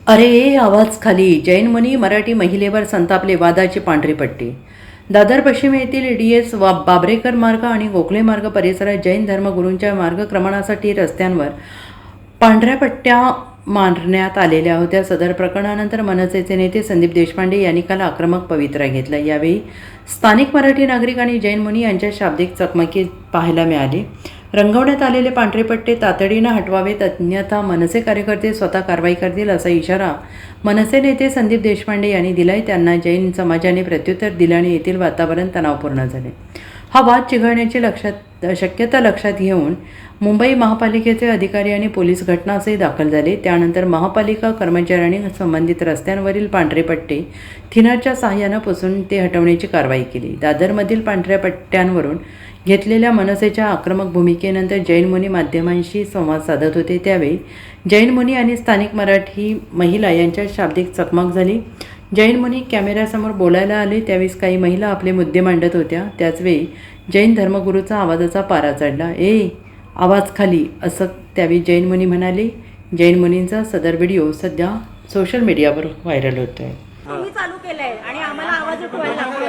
अरे आवाज खाली. जैन मुनी मराठी महिलेवर संतापले, वादाची पांढरी पट्टी. दादर पश्चिम येथील DS बाबरेकर मार्ग आणि गोखले मार्ग परिसरात जैन धर्मगुरूंच्या मार्गक्रमणासाठी रस्त्यांवर पांढऱ्या पट्ट्या मारण्यात आलेल्या होत्या. सदर प्रकरणानंतर मनसेचे नेते संदीप देशपांडे यांनी काल आक्रमक पवित्रा घेतला. यावेळी स्थानिक मराठी नागरिक आणि जैन मुनी यांच्या शाब्दिक चकमकी पाहायला मिळाली. रंगवण्यात आलेले पांढरे पट्टे तातडीनं हटवावेत, अन्यथा मनसे कार्यकर्ते स्वतः कारवाई करतील असा इशारा मनसे नेते संदीप देशपांडे यांनी दिलाय. त्यांना जैन समाजाने प्रत्युत्तर दिल्याने येथील वातावरण तणावपूर्ण झाले. हा वाद चिघळण्याची शक्यता लक्षात घेऊन मुंबई महापालिकेचे अधिकारी आणि पोलीस घटनास्थळी दाखल झाले. त्यानंतर महापालिका कर्मचाऱ्यांनी संबंधित रस्त्यांवरील पांढरे पट्टे थिनरच्या सहाय्यानं पुसून ते हटवण्याची कारवाई केली. दादरमधील पांढऱ्या पट्ट्यांवरून घेतलेल्या मनसेच्या आक्रमक भूमिकेनंतर जैन मुनी माध्यमांशी संवाद साधत होते. त्यावेळी जैन मुनी आणि स्थानिक मराठी महिला यांच्यात शाब्दिक चकमक झाली. जैन मुनी कॅमेऱ्यासमोर बोलायला आले. त्यावेळेस काही महिला आपले मुद्दे मांडत होत्या. त्याचवेळी जैन धर्मगुरूचा आवाजाचा पारा चढला. आवाज खाली, असं त्यावेळी जैन मुनी म्हणाले. जैन मुनींचा सदर व्हिडिओ सध्या सोशल मीडियावर व्हायरल होत आहे. तुम्ही चालू केलंय आणि आम्हाला आवाज उठवायला लागतोय.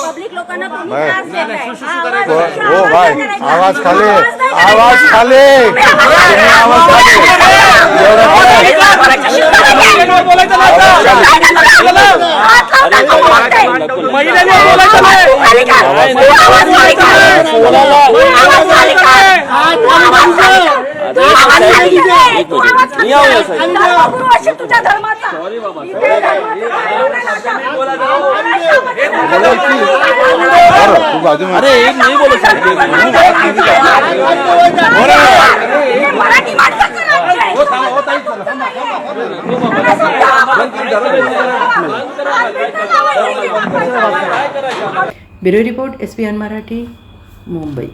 पब्लिक लोकांना तुम्ही त्रास देताय. ओ भाई, आवाज खाली, आवाज खाली, आवाज तुझ्या धर्माचा अरे एक नहीं बोलो bureau report SPN Marathi, Mumbai.